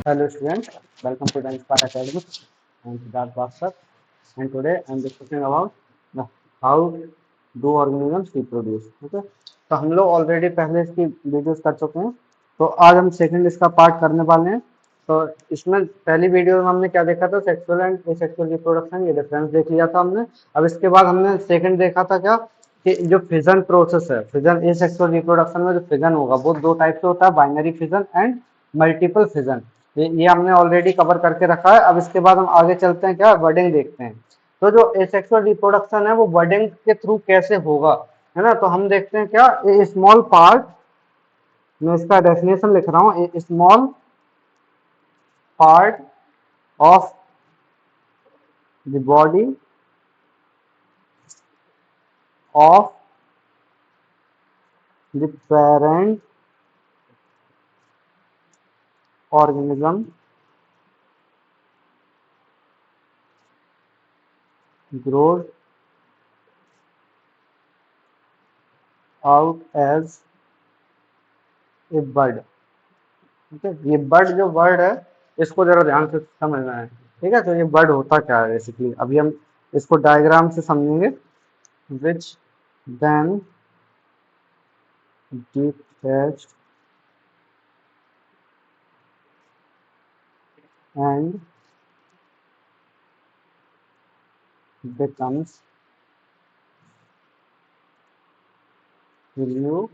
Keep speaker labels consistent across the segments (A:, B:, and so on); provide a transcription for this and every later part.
A: Hello students, welcome to the Inspire Academy. I am Siddharth Bhaskar and today I am discussing about how do organisms reproduce. Okay? तो हम लोग already पहले इसकी videos कर चुके हैं, तो आज हम सेकंड इसका पार्ट करने वाले हैं। तो इसमें पहली वीडियो में हमने क्या देखा था, सेक्सुअल एंड एसेक्सुअल रिप्रोडक्शन, ये डिफरेंस देख लिया था हमने। अब इसके बाद हमने सेकंड देखा था क्या कि जो फिजन प्रोसेस है, फिजन एसेक्सुअल रिप्रोडक्शन में जो फिजन होगा वो दो टाइप से होता है, binary fission and multiple fission. ये हमने ऑलरेडी कवर करके रखा है। अब इसके बाद हम आगे चलते हैं, क्या बर्डिंग देखते हैं। तो जो एसेक्सुअल रिप्रोडक्शन है वो बर्डिंग के थ्रू कैसे होगा, है ना। तो हम देखते हैं क्या, ए स्मॉल पार्ट, मैं इसका डेफिनेशन लिख रहा हूँ, a small part of the body of the parent organism grows out as a bird। ठीक है, ये बर्ड जो वर्ड है इसको जरा ध्यान से समझना है। ठीक है, तो ये बर्ड होता क्या है बेसिकली, अभी हम इसको डायग्राम से समझेंगे। Which then detached and becomes new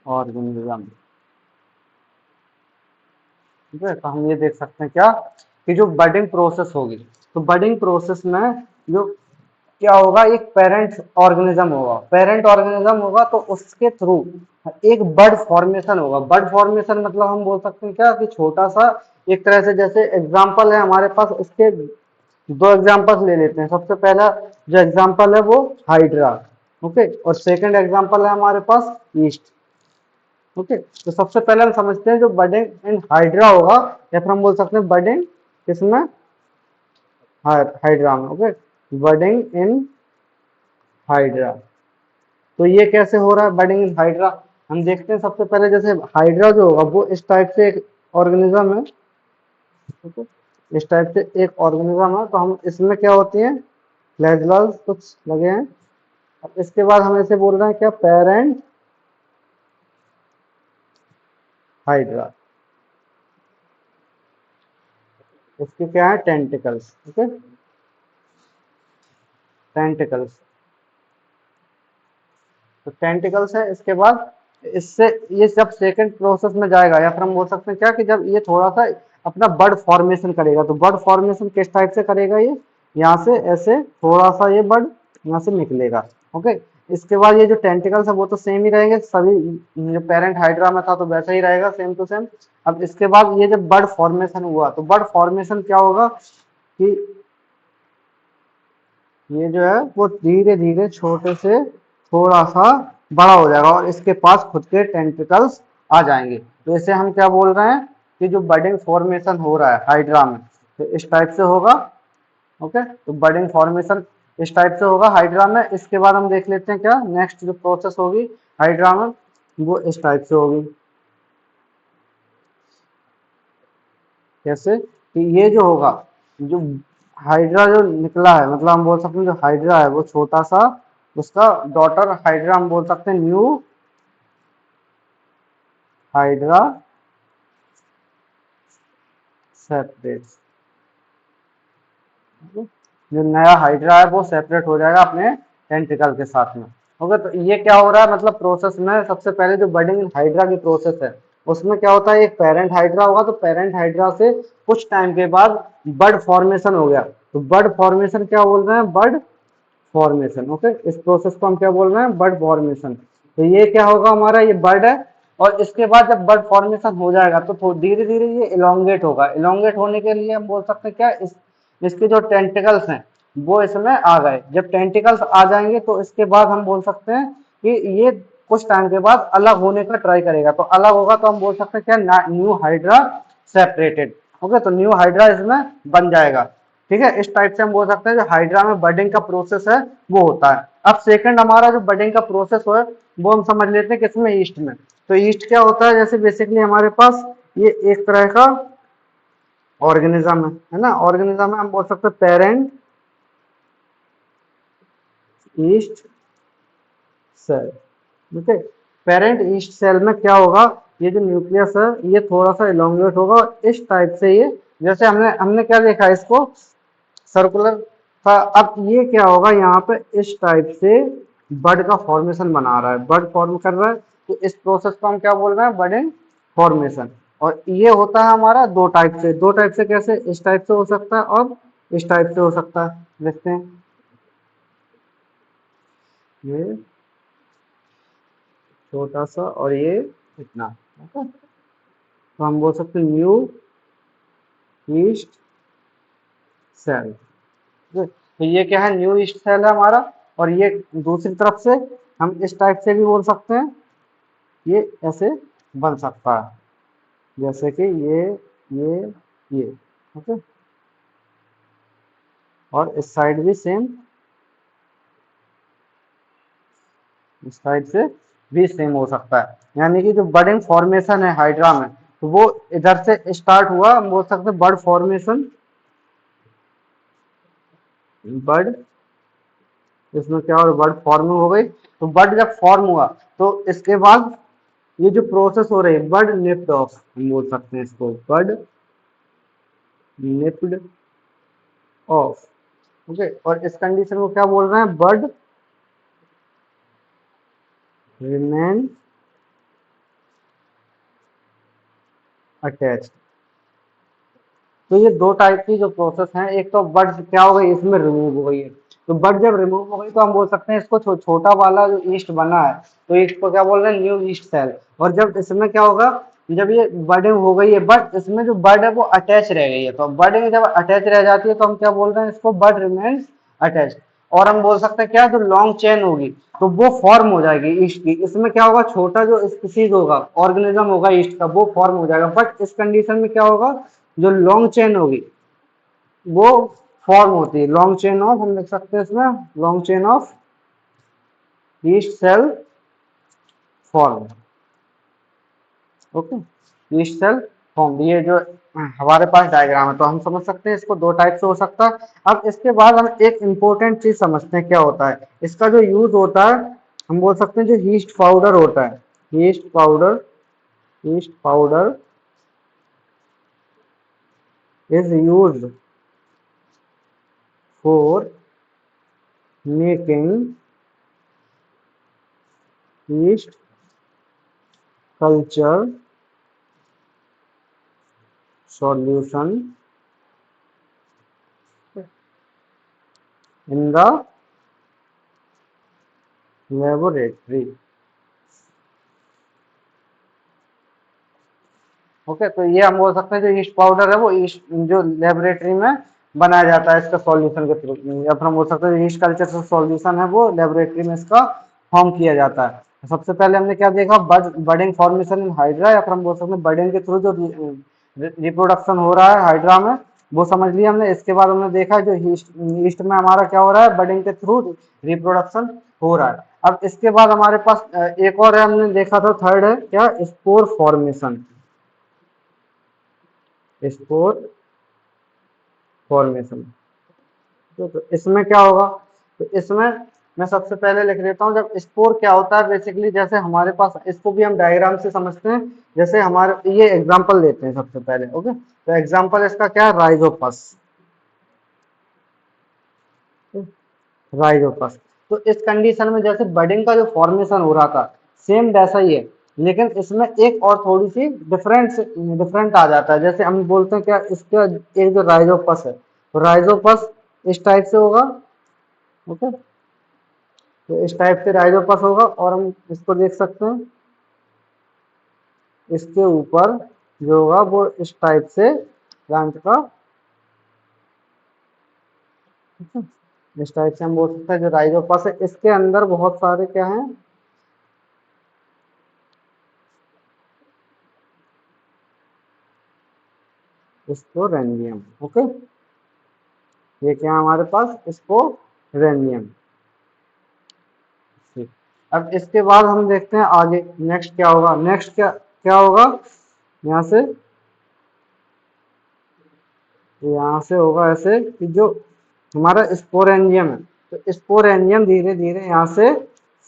A: organism। ठीक है, तो हम ये देख सकते हैं क्या कि जो बर्डिंग प्रोसेस होगी, तो बर्डिंग प्रोसेस में जो क्या होगा, एक पेरेंट ऑर्गेनिज्म होगा। पेरेंट ऑर्गेनिज्म होगा तो उसके थ्रू एक बर्ड फॉर्मेशन होगा। बर्ड फॉर्मेशन मतलब हम बोल सकते हैं क्या कि छोटा सा, एक तरह से जैसे एग्जांपल है हमारे पास, उसके दो एग्जांपल्स ले लेते हैं। सबसे पहला जो एग्जांपल है वो हाइड्रा, ओके, और सेकंड एग्जांपल है हमारे पास ईस्ट। ओके, तो सबसे पहले हम समझते हैं जो बर्डिंग इन हाइड्रा होगा, या फिर हम बोल सकते हैं बर्डिंग किसमें, हाइड्रा में। Okay, budding in hydra. तो ये कैसे हो रहा है बर्डिंग इन हाइड्रा, हम देखते हैं। सबसे पहले जैसे हाइड्रा जो होगा वो इस टाइप से एक ऑर्गेनिज्म है। ठीक है, इस टाइप से एक ऑर्गेनिज्म है, तो हम इसमें क्या होती है, फ्लैगेल्स कुछ लगे हैं। अब इसके बाद हम ऐसे बोल रहे हैं क्या, पेरेंट हाइड्रा। इसके क्या है, टेंटिकल्स। ओके, टेंटिकल्स, तो टेंटिकल्स है। इसके बाद इससे ये जब सेकंड प्रोसेस में जाएगा, या फिर हम बोल सकते हैं क्या कि जब ये थोड़ा सा अपना बर्ड फॉर्मेशन करेगा, तो बर्ड फॉर्मेशन किस टाइप से करेगा, ये यहाँ से ऐसे थोड़ा सा ये बर्ड यहाँ से निकलेगा। ओके, इसके बाद ये जो टेंटिकल्स है वो तो सेम ही रहेंगे सभी, जो पेरेंट हाइड्रा में था तो वैसा ही रहेगा, सेम टू सेम। अब इसके बाद ये जब बर्ड फॉर्मेशन हुआ, तो बर्ड फॉर्मेशन क्या होगा कि ये जो है वो धीरे धीरे छोटे से थोड़ा सा बड़ा हो जाएगा और इसके पास खुद के टेंटिकल्स आ जाएंगे। तो इसे हम क्या बोल रहे हैं कि जो बडिंग फॉर्मेशन हो रहा है हाइड्रा में, तो इस टाइप से होगा। ओके, तो बडिंग फॉर्मेशन इस टाइप से होगा हाइड्रा में। इसके बाद हम देख लेते हैं क्या नेक्स्ट जो प्रोसेस होगी हाइड्रा में, वो इस टाइप से होगी। कैसे कि ये जो होगा, जो हाइड्रा जो निकला है, मतलब हम बोल सकते हैं जो हाइड्रा है वो छोटा सा, उसका डॉटर हाइड्रा हम बोल सकते हैं न्यू हाइड्रा सेपरेट। जो नया हाइड्रा है वो सेपरेट हो जाएगा अपने टेंटिकल के साथ में। ओके, तो ये क्या हो रहा है, मतलब प्रोसेस में सबसे पहले जो बडिंग हाइड्रा की प्रोसेस है उसमें क्या होता है, एक पेरेंट हाइड्रा होगा, तो पेरेंट हाइड्रा से कुछ टाइम के बाद बर्ड फॉर्मेशन हो गया। तो बर्ड फॉर्मेशन क्या बोल रहे हैं, बर्ड फॉर्मेशन। ओके, इस प्रोसेस को हम क्या बोल रहे हैं, बर्ड फॉर्मेशन। तो ये क्या होगा हमारा, ये बर्ड है, और इसके बाद जब बर्ड फॉर्मेशन हो जाएगा तो धीरे धीरे ये इलोंगेट होगा। इलोंगेट होने के लिए हम बोल सकते हैं क्या, इसके जो टेंटिकल्स हैं वो इसमें आ गए। जब टेंटिकल्स आ जाएंगे तो इसके बाद हम बोल सकते हैं कि ये कुछ टाइम के बाद अलग होने का ट्राई करेगा। तो अलग होगा तो हम बोल सकते हैं क्या, न्यू हाइड्रा सेपरेटेड। ओके, तो न्यू हाइड्रा इसमें बन जाएगा। ठीक है, इस टाइप से हम बोल सकते हैं जो हाइड्रा में बडिंग का प्रोसेस है वो होता है। अब सेकंड हमारा जो बडिंग का प्रोसेस है वो हम समझ लेते हैं किसमें, ईस्ट में। तो ईस्ट क्या होता है, जैसे बेसिकली हमारे पास ये एक तरह का ऑर्गेनिज्म है ना। ऑर्गेनिज्म में हम बोल सकते हैं पेरेंट ईस्ट सेल। ठीक है, पेरेंट ईस्ट सेल में क्या होगा, ये जो न्यूक्लियस है ये थोड़ा सा इलोंगेट होगा इस टाइप से। ये जैसे हमने हमने क्या देखा, इसको सर्कुलर था। अब ये क्या होगा, यहाँ पे इस टाइप से बड का फॉर्मेशन बना रहा है, बड फॉर्म कर रहा है। तो इस प्रोसेस को हम क्या बोल रहे हैं, बडिंग फॉर्मेशन। और ये होता है हमारा दो टाइप से। दो टाइप से कैसे, इस टाइप से हो सकता है और इस टाइप से हो सकता है। देखते हैं, ये छोटा सा और ये इतना। ओके, तो हम बोल सकते हैं न्यू ईस्ट सेल। तो ये क्या है, न्यू ईस्ट सेल है हमारा। और ये दूसरी तरफ से हम इस टाइप से भी बोल सकते हैं, ये ऐसे बन सकता है, जैसे कि ये ये। ओके, और इस साइड भी सेम, इस साइड से भी सेम हो सकता है। यानी कि जो बडिंग फॉर्मेशन है हाइड्रा में, तो वो इधर से स्टार्ट हुआ, हम बोल सकते हैं बड फॉर्मेशन, बड। इसमें क्या हो, बड फॉर्मिंग हो गई। तो बड जब फॉर्म हुआ तो इसके बाद ये जो प्रोसेस हो रही है, बड निप्ड ऑफ, हम बोल सकते हैं इसको बड निप्ड ऑफ। ओके, और इस कंडीशन को क्या बोल रहे हैं, बड रिमेन अटैच्ड। तो ये दो टाइप की जो प्रोसेस हैं, एक तो बड क्या हो गई, इसमें रिमूव हो गई है। तो बड जब रिमूव हो गई तो हम बोल सकते हैं इसको छोटा वाला जो ईस्ट बना है, तो ईस्ट को क्या बोल रहे हैं, न्यू ईस्ट सेल। और जब इसमें क्या होगा, जब ये बडिंग हो गई है, बट इसमें जो बड है वो अटैच रह गई है। तो बडिंग जब अटैच रह जाती है तो हम क्या बोल रहे हैं, इसको बड रिमेन्स अटैच। और हम बोल सकते हैं क्या, जो लॉन्ग चेन होगी तो वो फॉर्म हो जाएगी ईस्ट की। इसमें क्या होगा, छोटा जो स्पीसीज होगा, ऑर्गेनिज्म होगा ईस्ट का, वो फॉर्म हो जाएगा। बट इस कंडीशन में क्या होगा, जो लॉन्ग चेन होगी वो फॉर्म होती है। लॉन्ग चेन ऑफ, हम लिख सकते हैं इसमें long chain of yeast cell form. Okay, yeast cell form, ये जो हमारे पास डायग्राम है, तो हम समझ सकते हैं इसको दो टाइप से हो सकता है। अब इसके बाद हम एक इंपॉर्टेंट चीज समझते हैं, क्या होता है इसका जो यूज होता है। हम बोल सकते हैं जो ईस्ट पाउडर होता है, east powder, east powder is used for making east culture solution in the laboratory. Okay, तो ये हम बोल सकते हैं जो ईस्ट पाउडर है वो ईस्ट जो लेबोरेटरी में बनाया जाता है इसका सॉल्यूशन के थ्रू, या फिर हम बोल सकते हैं ईस्ट कल्चर जो सॉल्यूशन है वो लेबोरेटरी में इसका फॉर्म किया जाता है। तो सबसे पहले हमने क्या देखा, बडिंग फॉर्मेशन इन हाइड्रा, या फिर हम बोल सकते हैं बडिंग के थ्रू जो रिप्रोडक्शन हो रहा है हाइड्रा में, वो समझ लिया हमने। इसके बाद हमने देखा जो ईस्ट में हमारा क्या हो रहा है, बडिंग के थ्रू रिप्रोडक्शन हो रहा है। अब इसके बाद हमारे पास एक और है, हमने देखा था थर्ड है क्या, स्पोर फॉर्मेशन, स्पोर फॉर्मेशन। तो इसमें क्या होगा, तो इसमें मैं सबसे पहले लिख देता हूँ, जब स्पोर क्या होता है बेसिकली, जैसे हमारे पास, इसको भी हम डायग्राम से समझते हैं। जैसे हमारे ये एग्जांपल लेते हैं सबसे पहले। ओके, तो एग्जांपल इसका क्या है, राइजोपस, राइजोपस। तो इस कंडीशन में जैसे बडिंग का जो फॉर्मेशन हो रहा था सेम वैसा ही है, लेकिन इसमें एक और थोड़ी सी डिफरेंट आ जाता है। जैसे हम बोलते हैं क्या, इसका एक जो राइजोपस है, तो राइजोपस इस टाइप से होगा। ओके, तो इस टाइप से राइजोपस होगा, और हम इसको देख सकते हैं, इसके ऊपर जो होगा वो इस टाइप से प्लांट का, इस टाइप से हम बोल सकते हैं जो राइजोपस है, इसके अंदर बहुत सारे क्या हैं, स्पोरेंडियम। ओके, ये क्या है हमारे पास, स्पोरेंडियम। ठीक, अब इसके बाद हम देखते हैं आगे नेक्स्ट क्या होगा। नेक्स्ट क्या क्या होगा, यहाँ से, यहाँ से होगा ऐसे कि जो हमारा स्पोरेंजियम है, तो स्पोरेंजियम धीरे धीरे यहाँ से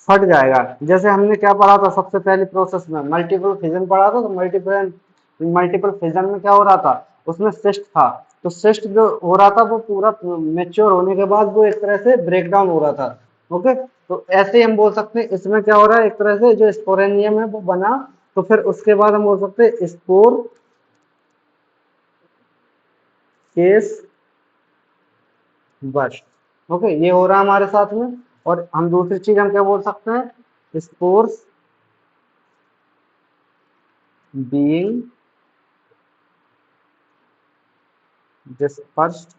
A: फट जाएगा। जैसे हमने क्या पढ़ा था सबसे पहली प्रोसेस में, मल्टीपल फिजन पढ़ा था, तो मल्टीपल मल्टीपल फिजन में क्या हो रहा था, उसमें सिस्ट था, तो सिस्ट जो हो रहा था वो पूरा मेच्योर होने के बाद वो एक तरह से ब्रेक डाउन हो रहा था। ओके, तो ऐसे ही हम बोल सकते हैं इसमें क्या हो रहा है, एक तरह से जो स्पोरेंजियम है वो बना, तो फिर उसके बाद हम बोल सकते हैं स्पोर केस बस्ट। ओके, ये हो रहा है हमारे साथ में। और हम दूसरी चीज हम क्या बोल सकते हैं, spores being dispersed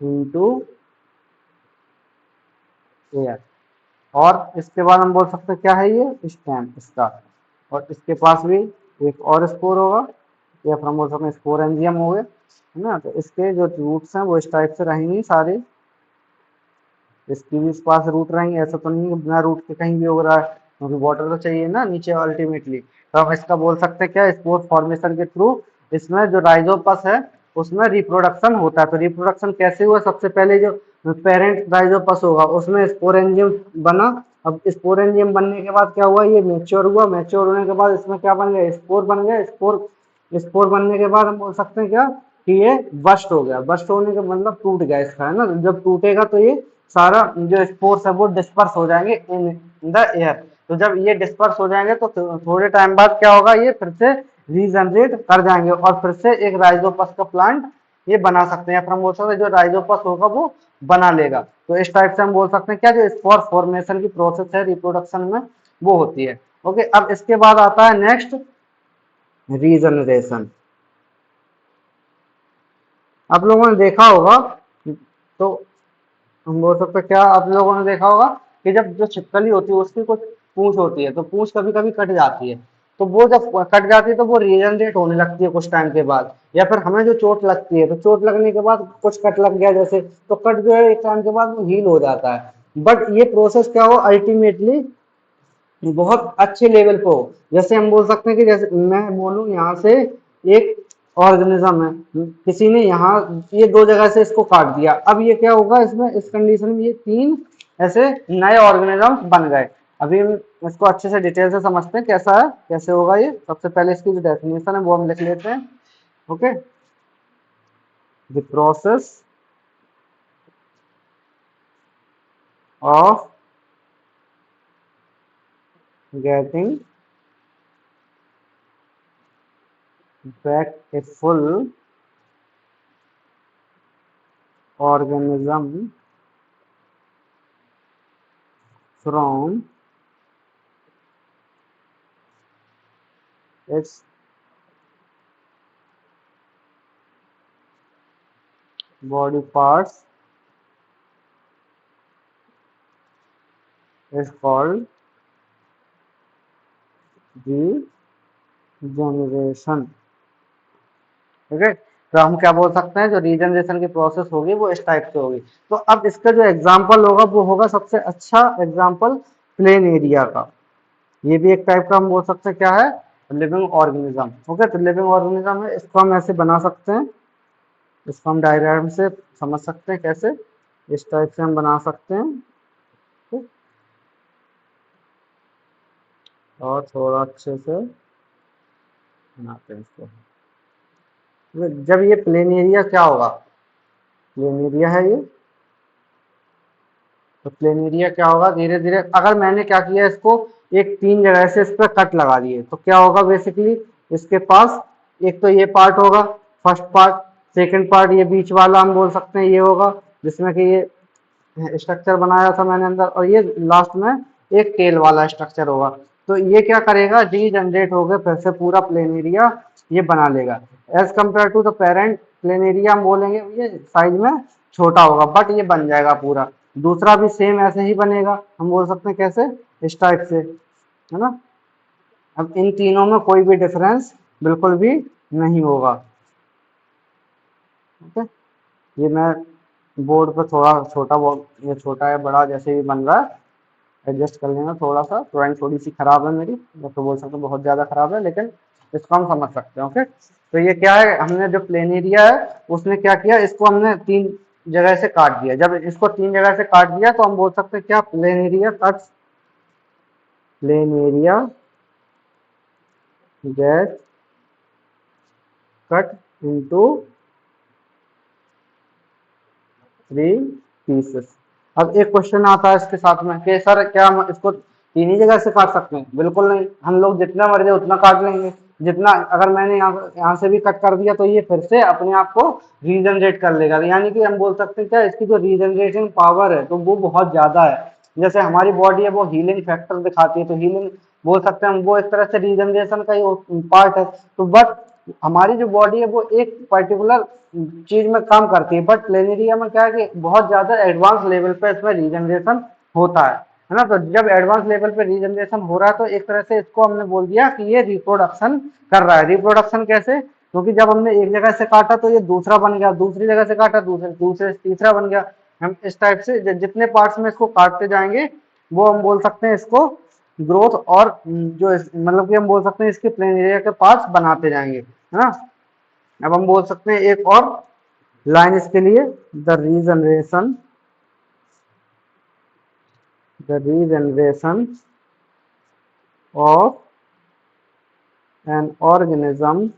A: into air. और इसके बाद हम बोल सकते हैं क्या है, ये स्टेम इसका, और इसके पास भी एक और स्पोर होगा, या फिर हम बोल सकते हैं स्पोरेंजियम हो गए, है ना। तो इसके जो रूट्स हैं वो इस टाइप से रहेंगी सारे, इसकी भी इस पास रूट रहेंगे, ऐसा तो नहीं है बिना रूट के कहीं भी हो रहा है, क्योंकि वाटर तो चाहिए ना नीचे अल्टीमेटली। तो हम इसका बोल सकते हैं क्या, स्पोर फॉर्मेशन के थ्रू इसमें जो राइजोपस है उसमें रिप्रोडक्शन होता है। तो रिप्रोडक्शन कैसे हुआ, सबसे पहले जो पेरेंट राइजोपस होगा उसमें स्पोरेंजियम बना। अब स्पोरेंजियम बनने के बाद क्या हुआ, ये मैच्योर हुआ, मैच्योर होने के बाद इसमें क्या बन गया, स्पोर बन गया। स्पोर स्पोर बनने के बाद हम बोल सकते हैं क्या, कि ये बस्ट हो गया। बस्ट होने का मतलब टूट गया इसका, है ना। जब टूटेगा तो ये सारा जो स्पोर्स है वो डिस्पर्स हो जाएंगे इन द एयर। तो जब ये डिस्पर्स हो जाएंगे तो थोड़े टाइम बाद क्या होगा, ये फिर से रीजनरेट कर जाएंगे और फिर से एक राइजोपस का प्लांट ये बना सकते हैं, या फिर हम बोल सकते हैं जो राइजोपस होगा वो बना लेगा। तो इस टाइप से हम बोल सकते हैं क्या, जो स्पोर फॉर्मेशन की प्रोसेस है रिप्रोडक्शन में वो होती है। ओके, अब इसके बाद आता है नेक्स्ट, रीजनरेशन। आप लोगों ने देखा होगा, तो हम बोल सकते हैं क्या, आप लोगों ने देखा होगा कि जब जो छिपकली होती है उसकी कुछ पूंछ होती है, तो पूंछ कभी कभी कट जाती है, तो वो जब कट जाती है तो वो रीजनरेट होने लगती है कुछ टाइम के बाद। या फिर हमें जो चोट लगती है, तो चोट लगने के बाद कुछ कट लग गया जैसे, तो कट जो है एक टाइम के बाद वो हील हो जाता है। बट ये प्रोसेस क्या हो, अल्टीमेटली बहुत अच्छे लेवल पे हो। जैसे हम बोल सकते हैं कि जैसे मैं बोलूं यहाँ से एक ऑर्गेनिज्म है, किसी ने यहाँ ये दो जगह से इसको काट दिया, अब ये क्या होगा, इसमें इस कंडीशन में ये तीन ऐसे नए ऑर्गेनिज्म बन गए। अभी हम इसको अच्छे से डिटेल से समझते हैं कैसा है, कैसे होगा ये। सबसे पहले इसकी जो डेफिनेशन है वो हम लिख लेते हैं। Okay, the process of getting back a full organism from its body parts is called regeneration। ठीक है, तो हम क्या बोल सकते हैं, जो रीजनरेशन की प्रोसेस होगी वो इस टाइप से होगी। तो अब इसका जो एग्जाम्पल होगा वो होगा सबसे अच्छा एग्जाम्पल प्लेन एरिया का। ये भी एक टाइप का हम बोल सकते हैं क्या है, लिविंग ऑर्गेनिज्म। ओके, तो लिविंग ऑर्गेनिज्म है, इसको हम ऐसे बना सकते हैं, इसको हम डायग्राम से समझ सकते हैं कैसे, इस टाइप से हम बना सकते हैं। ठीक? और थोड़ा अच्छे से बनाते हैं इसको। जब ये प्लेन एरिया क्या होगा, प्लेन एरिया है ये, तो प्लेन एरिया क्या होगा, धीरे धीरे अगर मैंने क्या किया, इसको एक तीन जगह से इस पर कट लगा दिए, तो क्या होगा बेसिकली, इसके पास एक तो ये पार्ट होगा, फर्स्ट पार्ट, सेकंड पार्ट ये बीच वाला हम बोल सकते हैं ये होगा, जिसमें कि ये स्ट्रक्चर बनाया था मैंने अंदर, और ये लास्ट में एक टेल वाला स्ट्रक्चर होगा। तो ये क्या करेगा, रीजनरेट हो गए फिर से पूरा प्लेन एरिया ये बना लेगा। As compared to the parent plane area हम बोलेंगे ये साइज में छोटा होगा, बट ये बन जाएगा पूरा। दूसरा भी सेम ऐसे ही बनेगा, हम बोल सकते हैं कैसे, इस टाइप से, है ना। अब इन तीनों में कोई भी डिफरेंस बिल्कुल भी नहीं होगा। ओके, ये मैं बोर्ड पर थोड़ा छोटा, ये छोटा है बड़ा जैसे भी बन रहा है, एडजस्ट कर लेना थोड़ा सा, ड्राइंग थोड़ी सी खराब है मेरी, या तो बोल सकते बहुत ज़्यादा खराब है, लेकिन इसको हम समझ सकते हैं। ओके, तो ये क्या है, हमने जो प्लेन एरिया है उसने क्या किया, इसको हमने 3 जगह से काट दिया। जब इसको 3 जगह से काट दिया तो हम बोल सकते हैं क्या, plane area cuts, plane area get cut into 3 pieces. अब एक क्वेश्चन आता है इसके साथ में कि सर क्या हम इसको 3 ही जगह से काट सकते हैं? बिल्कुल नहीं, हम लोग जितना मर्जी उतना काट लेंगे। जितना, अगर मैंने यहाँ से भी कट कर दिया तो ये फिर से अपने आप को रीजनरेट कर लेगा, यानी कि हम बोल सकते हैं क्या, इसकी जो रीजनरेशन पावर है तो वो बहुत ज्यादा है। जैसे हमारी बॉडी है वो हीलिंग फैक्टर दिखाती है, तो हीलिंग बोल सकते हैं हम, वो एक तरह से रीजनरेशन का ही पार्ट है। तो बट हमारी जो बॉडी है वो एक पर्टिकुलर चीज में काम करती है, बट प्लेनेरिया में क्या है कि बहुत ज्यादा एडवांस लेवल पे इसमें रीजनरेशन होता है ना। तो जब एडवांस लेवल पे रीजनरेशन हो रहा है तो एक तरह से इसको हमने बोल दिया कि ये रिप्रोडक्शन कर रहा है। रिप्रोडक्शन कैसे? क्योंकि जब हमने एक जगह से काटा तो ये दूसरा बन गया, दूसरी जगह से काटा दूसरे दूसरे से तीसरा बन गया। हम इस टाइप से जितने पार्ट्स में इसको काटते जाएंगे वो हम बोल सकते हैं इसको ग्रोथ, और मतलब कि हम बोल सकते हैं इसके प्लेन एरिया के पार्ट्स बनाते जाएंगे, है ना। अब हम बोल सकते हैं एक और लाइन इसके लिए, the regeneration, the regeneration of an organism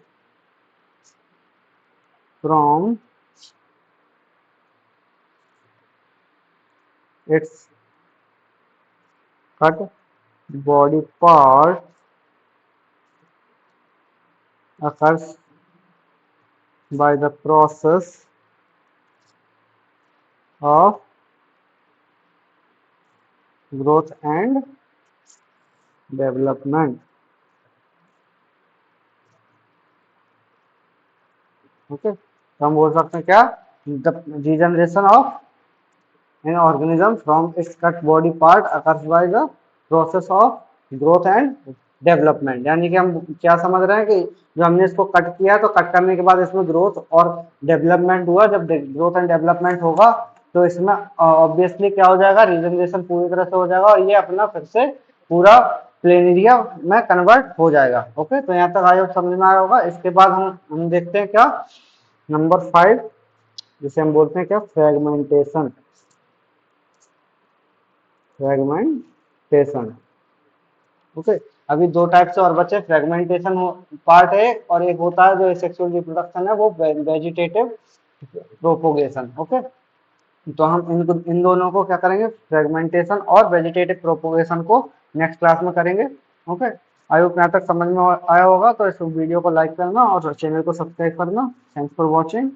A: from its cut body part occurs by the process of growth and development। Okay, तो हम बोल सकते हैं क्या, the regeneration of an organism from its cut body part occurs by the process of growth and development. यानी कि हम क्या समझ रहे हैं कि जो हमने इसको कट किया तो कट करने के बाद इसमें ग्रोथ और डेवलपमेंट हुआ। जब ग्रोथ एंड डेवलपमेंट होगा तो इसमें ऑब्वियसली क्या हो जाएगा, रीजनरेशन पूरी तरह से हो जाएगा और ये अपना फिर से पूरा प्लेन एरिया में कन्वर्ट हो जाएगा। ओके, तो यहाँ तक आई होप समझ में आया होगा। इसके बाद हम देखते हैं क्या, नंबर 5, जिसे हम बोलते हैं क्या, फ्रेगमेंटेशन। Fragmentation, okay. अभी 2 टाइप से और बचे, फ्रेगमेंटेशन पार्ट है और एक होता है जो सेक्सुअल रिप्रोडक्शन है, वो वेजिटेटिव प्रोपोगेशन। ओके, तो हम इन दोनों को क्या करेंगे, फ्रेगमेंटेशन और वेजिटेटिव प्रोपोगेशन को नेक्स्ट क्लास में करेंगे। ओके, आई होप यहाँ तक समझ में आया होगा। तो इस वीडियो को लाइक करना और चैनल को सब्सक्राइब करना। Thanks for watching.